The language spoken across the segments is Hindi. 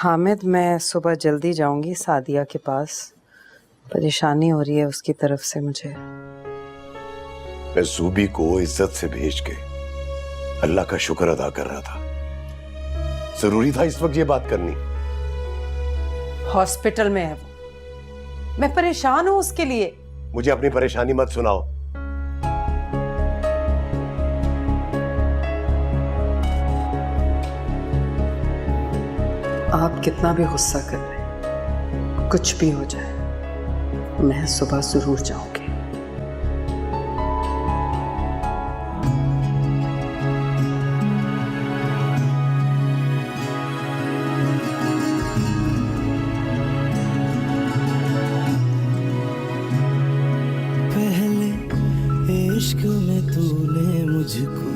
हामिद, मैं सुबह जल्दी जाऊंगी सादिया के पास। परेशानी हो रही है उसकी तरफ से मुझे। मैं जूबी को इज्जत से भेज के अल्लाह का शुक्र अदा कर रहा था। जरूरी था इस वक्त ये बात करनी। हॉस्पिटल में है वो। मैं परेशान हूं उसके लिए। मुझे अपनी परेशानी मत सुनाओ। आप कितना भी गुस्सा कर लें, कुछ भी हो जाए, मैं सुबह जरूर जाऊंगी। पहले इश्क में तूने मुझको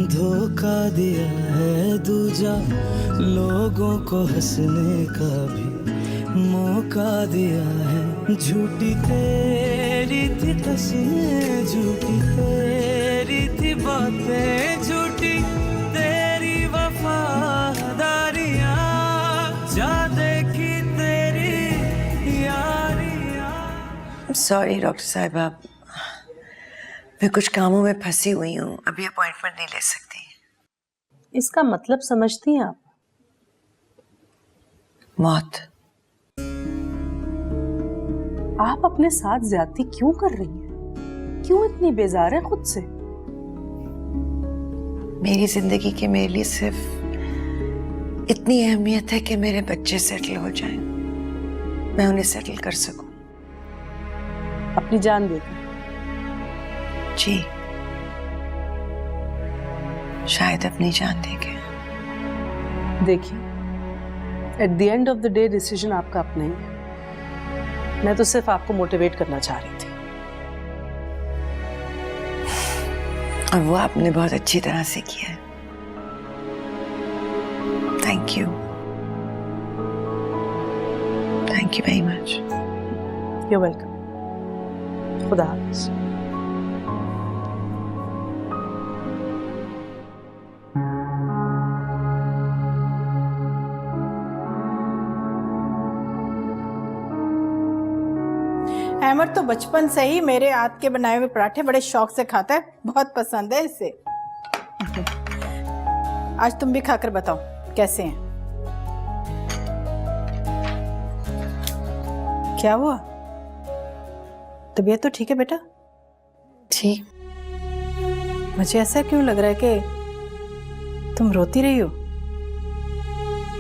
धोखा दिया है, दूजा लोगों को हंसने का भी मौका दिया है। झूठी तेरी थी कसमें, झूठी तेरी थी बातें, झूठी तेरी वफादारियां, जा देखी तेरी यारियां। सॉरी डॉक्टर साहिबा, मैं कुछ कामों में फंसी हुई हूँ, अभी अपॉइंटमेंट नहीं ले सकती। इसका मतलब समझती हैं आप? मौत। आप अपने साथ ज्यादती क्यों कर रही हैं? क्यों इतनी बेजार है खुद से? मेरी जिंदगी की मेरे लिए सिर्फ इतनी अहमियत है कि मेरे बच्चे सेटल हो जाएं, मैं उन्हें सेटल कर सकूं। अपनी जान देकर? जी, शायद अपनी जान देके। देखिए, at the end of the day decision आपका अपना ही है। मैं तो सिर्फ आपको मोटिवेट करना चाह रही थी। और वो आपने बहुत अच्छी तरह से किया है। Thank you, thank you very much. You welcome. खुदा हाफिज। अहमद तो बचपन से ही मेरे हाथ के बनाए हुए पराठे बड़े शौक से खाता है, बहुत पसंद है इसे। आज तुम भी खाकर बताओ कैसे हैं। क्या हुआ? तबीयत तो ठीक है बेटा? ठीक। मुझे ऐसा क्यों लग रहा है कि तुम रोती रही हो?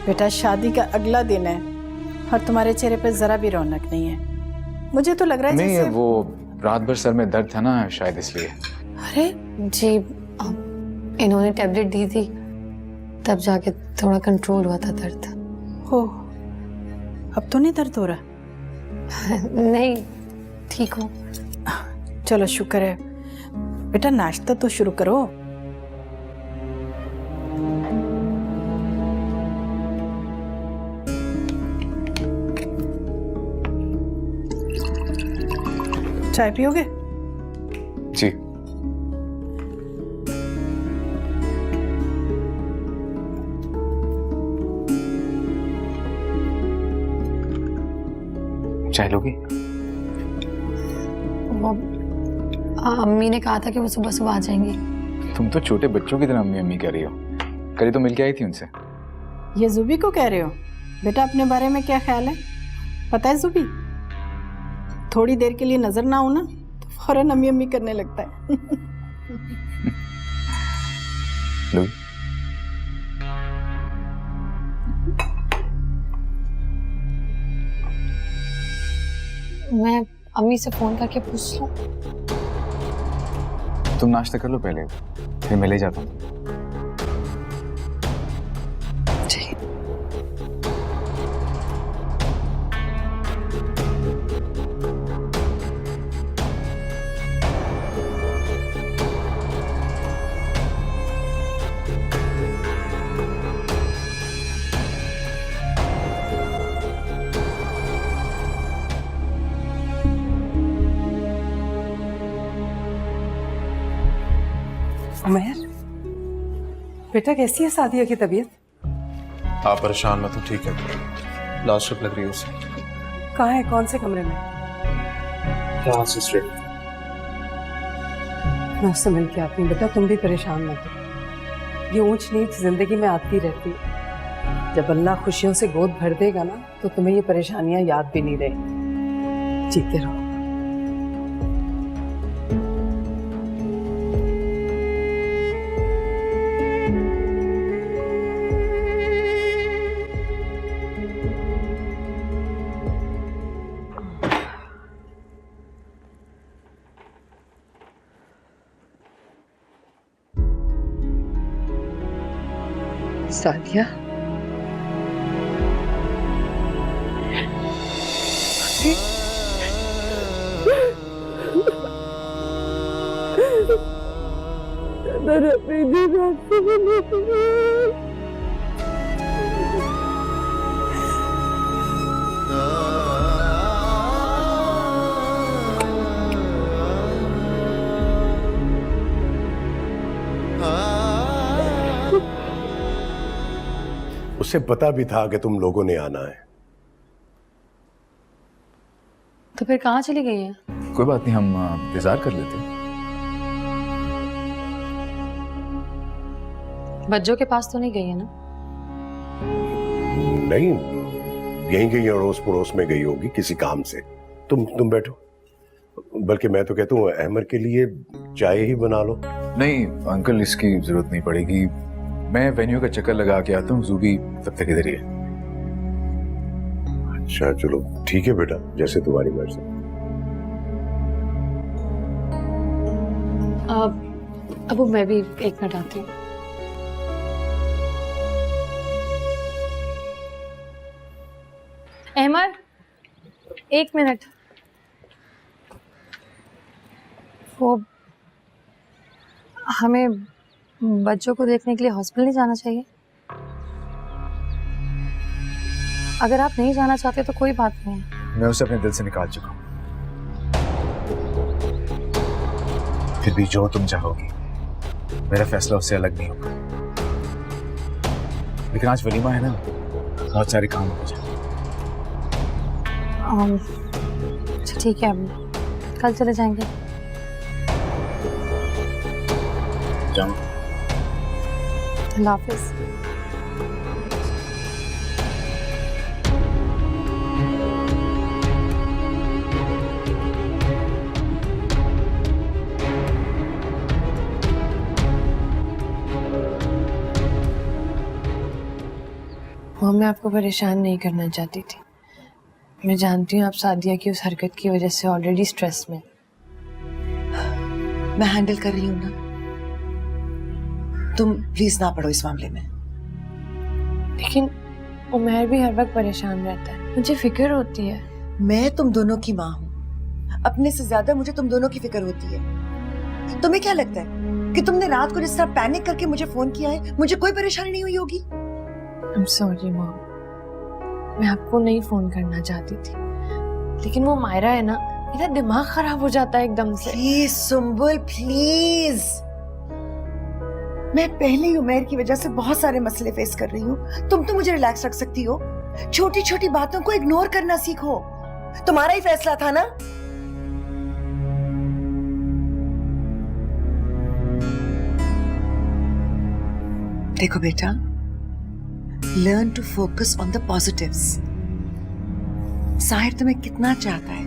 बेटा, शादी का अगला दिन है और तुम्हारे चेहरे पे जरा भी रौनक नहीं है। मुझे तो लग रहा है नहीं, जैसे वो रात भर सर में दर्द था ना, शायद इसलिए। अरे जी, इन्होंने टैबलेट दी थी, तब जाके थोड़ा कंट्रोल हुआ था दर्द। हो, अब तो नहीं दर्द हो रहा? नहीं, ठीक हो। चलो शुक्र है। बेटा, नाश्ता तो शुरू करो। चाय पियोगे? जी। चाय लोगी? वो अम्मी ने कहा था कि वो सुबह सुबह आ जाएंगी। तुम तो छोटे बच्चों की तरह अम्मी अम्मी कर रही हो। कल तो मिलके आई थी उनसे। ये जुबी को कह रहे हो? बेटा, अपने बारे में क्या ख्याल है? पता है जुबी, थोड़ी देर के लिए नजर ना हो ना तो फौरन अम्मी अम्मी करने लगता है। लोगी? मैं अम्मी से फोन करके पूछ लूं? तुम नाश्ता कर लो पहले, फिर मैं ले जाता हूँ। उमैर, बेटा कैसी है सादिया की तबीयत? आप परेशान मत हो, ठीक है। लास्ट ट्रिप लग रही है उसे। कहाँ है, कौन से कमरे में? यहाँ से स्ट्रेट। मैं उससे मिल के आती हूँ। बेटा तुम भी परेशान मत हो, ये ऊंच नीच जिंदगी में आती रहती है। जब अल्लाह खुशियों से गोद भर देगा ना तो तुम्हें ये परेशानियां याद भी नहीं रहेंगी। जीते रहो। सादिया, उसे पता भी था कि तुम लोगों ने आना है। तो फिर कहाँ चली गई है? कोई बात नहीं, हम इंतजार कर लेते हैं। बच्चों के पास तो नहीं गई है ना? नहीं, यहीं कहीं अड़ोस पड़ोस में गई होगी किसी काम से। तुम बैठो। बल्कि मैं तो कहता हूँ अहमर के लिए चाय ही बना लो। नहीं अंकल, इसकी जरूरत नहीं पड़ेगी। मैं वेन्यू का चक्कर लगा के आता हूँ, जूबी तब तक इधर ही है। अच्छा चलो ठीक है बेटा, जैसे तुम्हारी मर्जी। अब मैं भी 1 मिनट आती हूँ। अहमद 1 मिनट। वो हमें बच्चों को देखने के लिए हॉस्पिटल नहीं जाना चाहिए? अगर आप नहीं जाना चाहते तो कोई बात नहीं है। मैं उसे अपने दिल से निकाल चुका हूँ। फिर भी जो तुम चाहोगी, मेरा फैसला उससे अलग नहीं होगा। लेकिन आज वलीमा है ना, बहुत सारे काम हो जाए। अच्छा ठीक है, अब कल चले जाएंगे। जाओ। अल्लाह हाफिज़। वो मैं आपको परेशान नहीं करना चाहती थी। मैं जानती हूँ आप सादिया की उस हरकत की वजह से ऑलरेडी स्ट्रेस में। मैं हैंडल कर रही हूँ ना, तुम प्लीज ना पड़ो इस मामले में। लेकिन उमर भी हर वक्त परेशान रहता है, मुझे फिक्र होती है। मैं तुम दोनों की माँ हूँ, अपने से ज्यादा मुझे तुम दोनों की फिक्र होती है। तुम्हें क्या लगता है कि तुमने रात को जिस तरह पैनिक करके मुझे फोन किया है, मुझे कोई परेशानी नहीं हुई होगी? I'm sorry मॉम, मैं आपको नहीं फोन करना चाहती थी, लेकिन वो मायरा है ना, मेरा दिमाग खराब हो जाता है एकदम से। प्लीज सुंबुल प्लीज, मैं पहले ही उमर की वजह से बहुत सारे मसले फेस कर रही हूँ। तुम तो मुझे रिलैक्स रख सकती हो। छोटी छोटी बातों को इग्नोर करना सीखो। तुम्हारा ही फैसला था ना। देखो बेटा, learn to focus on the positives. Sahir तुम्हें कितना चाहता है,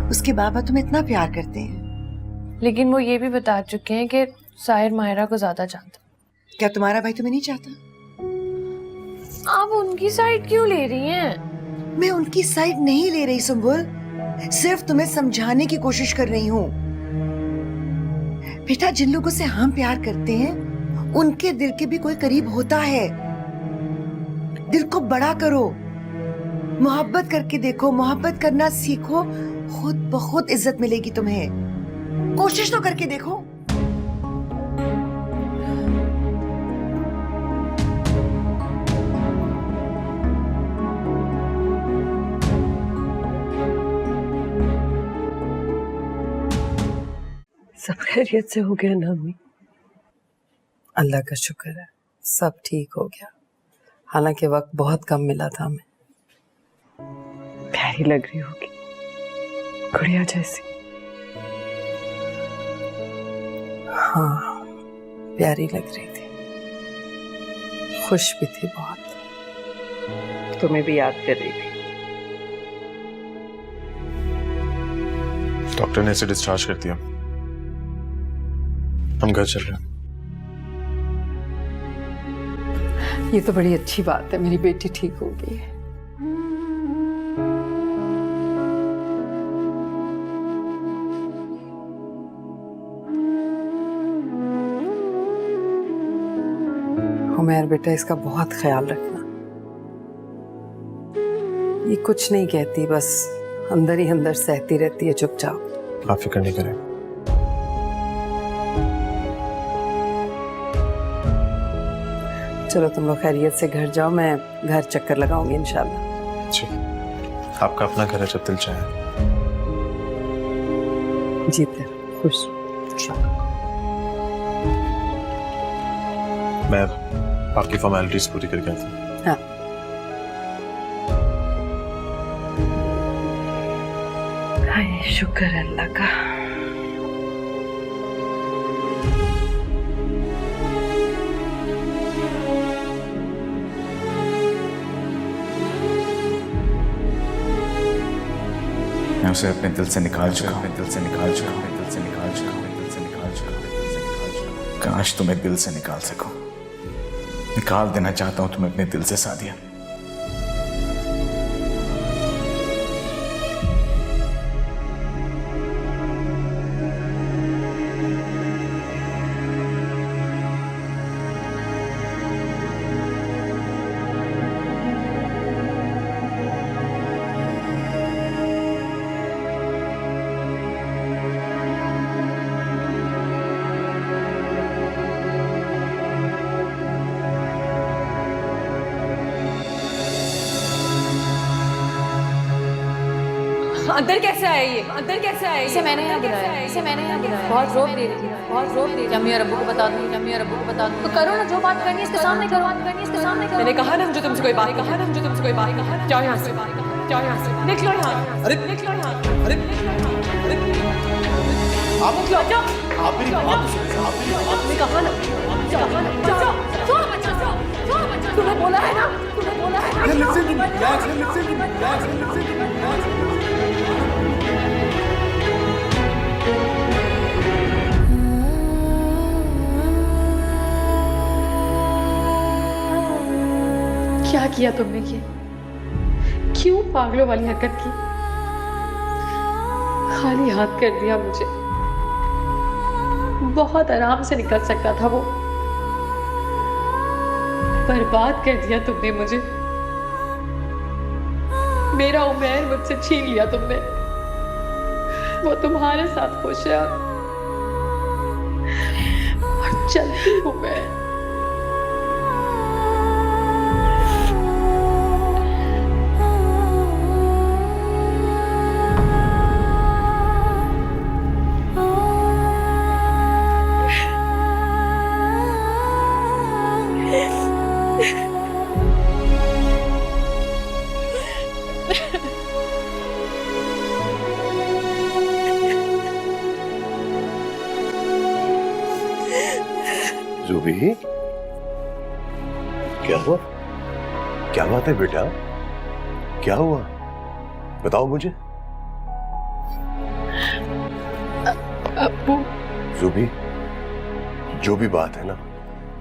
उसके बाबा तुम्हें इतना प्यार करते हैं। लेकिन वो ये भी बता चुके हैं कि साहिर मायरा को ज्यादा चाहता। क्या तुम्हारा भाई तुम्हें नहीं चाहता? आप उनकी साइड क्यों ले रही हैं? मैं उनकी साइड नहीं ले रही सुंबुल, सिर्फ तुम्हें समझाने की कोशिश कर रही हूँ। बेटा, जिन लोगों से हम प्यार करते हैं उनके दिल के भी कोई करीब होता है। दिल को बड़ा करो, मोहब्बत करके देखो, मोहब्बत करना सीखो, खुद ब खुद इज्जत मिलेगी तुम्हें। कोशिश तो करके देखो। सब खैरियत से हो गया ना अम्मी? अल्लाह का शुक्र है, सब ठीक हो गया। हालांकि वक्त बहुत कम मिला था हमें। प्यारी लग रही होगी, गुड़िया जैसी। हाँ, प्यारी लग रही थी, खुश भी थी बहुत। तुम्हें भी याद कर रही थी। डॉक्टर ने इसे डिस्चार्ज कर दिया, हम घर चल रहे हैं। ये तो बड़ी अच्छी बात है, मेरी बेटी ठीक हो गई है। उमैर बेटा, इसका बहुत ख्याल रखना। ये कुछ नहीं कहती, बस अंदर ही अंदर सहती रहती है चुपचाप। आप फिक्र नहीं करें। चलो तुम लोग खैरियत से घर जाओ, मैं घर चक्कर लगाऊंगी इंशाल्लाह। जी, आपका अपना घर है, जब दिल चाहे। जीते खुश। मैं आपकी फॉर्मेलिटीज पूरी करके आता हूँ। हाँ। हाय, शुक्र है अल्लाह का। मैं उसे अपने दिल से निकाल चुका हूँ, अपने दिल से निकाल चुका हूँ, अपने दिल से निकाल चुका हूँ, अपने दिल से निकाल चुका हूँ, अपने दिल से निकाल चुका हूँ। काश तुम्हें दिल से निकाल सकूं। निकाल देना चाहता हूं तुम्हें अपने दिल से सादिया। अंदर कैसे आया ये? अंदर कैसे आया? इसे मैंने यहाँ बुलाया, इसे मैंने यहाँ बुलाया। बहुत रोक दे रही थी, बहुत रोक दे रही थी। अम्मी और अब्बू को बता दूँ, अम्मी और अब्बू को बता दूँ। तो करो ना, जो बात करनी है इसके सामने करो, बात करनी है इसके सामने करो। मैंने कहा ना मुझे तुमसे कोई बात, कहा ना मुझे तुमसे कोई बात। जाओ यहाँ से, जाओ यहाँ से, निकलो यहाँ। अरे निकलो यहाँ, अरे आप निकलो, जाओ। आप मेरी बात तो सुनो, आपने कहा ना, जाओ, जाओ, छोड़ो बच्चा, छोड़ो बच्चा। तुम्हें बोला है ना, तुम्हें बोला है ना। Listen to me, listen to me. क्या किया तुमने? ये क्यों पागलों वाली हरकत की? खाली हाथ कर दिया मुझे। बहुत आराम से निकल सकता था वो। बर्बाद कर दिया तुमने मुझे। मेरा उमैर मुझसे छीन लिया तुमने। वो तुम्हारे साथ खुश है और चलती हूँ मैं। ज़ुबी, क्या हुआ? क्या बात है बेटा? क्या हुआ? बताओ मुझे। अब्बू। ज़ुबी, जो भी बात है ना,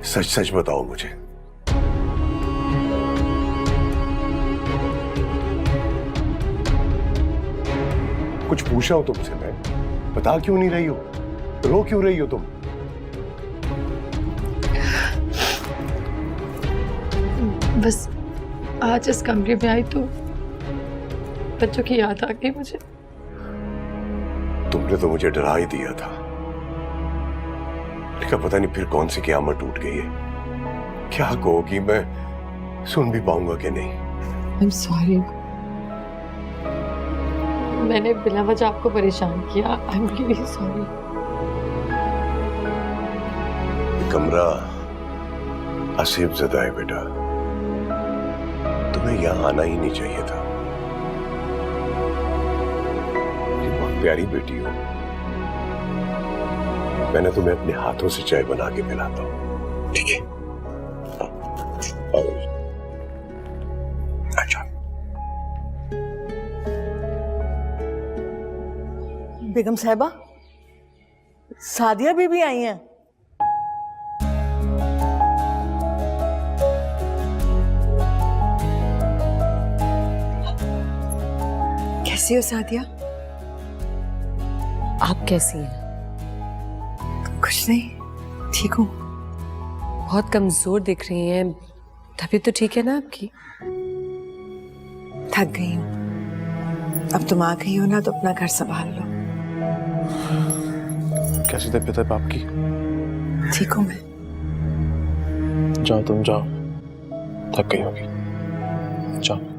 सच सच बताओ मुझे। कुछ पूछा हो तुमसे मैं, बता क्यों नहीं रही हो? रो क्यों रही हो तुम? बस आज इस कमरे में आई तो बच्चों की याद आ गई मुझे। तुमने तो मुझे डरा ही दिया था, लेकिन पता नहीं फिर कौन सी क़यामत टूट गई है। क्या कहोगी, मैं सुन भी पाऊंगा कि नहीं? I'm sorry। मैंने बिना वजह आपको परेशान किया। I'm really sorry। ये कमरा असीब ज़दा है बेटा, तुम्हें यहाँ आना ही नहीं चाहिए था। मेरी बहुत प्यारी बेटी हो, मैंने तुम्हें अपने हाथों से चाय बना के पिलाता हूँ, ठीक है? अच्छा। बेगम साहिबा, सादिया बीबी आई हैं। कैसी हो सादिया? आप कैसी हैं? कुछ नहीं, ठीक हूँ। बहुत कमजोर दिख रही हैं। तबीयत तो ठीक है ना आपकी? थक गई हूँ। अब तुम आ गई हो ना, तो अपना घर संभाल लो। कैसी तबीयत है बाप की? ठीक हूँ मैं। जाओ तुम जाओ, थक गई होगी, जाओ।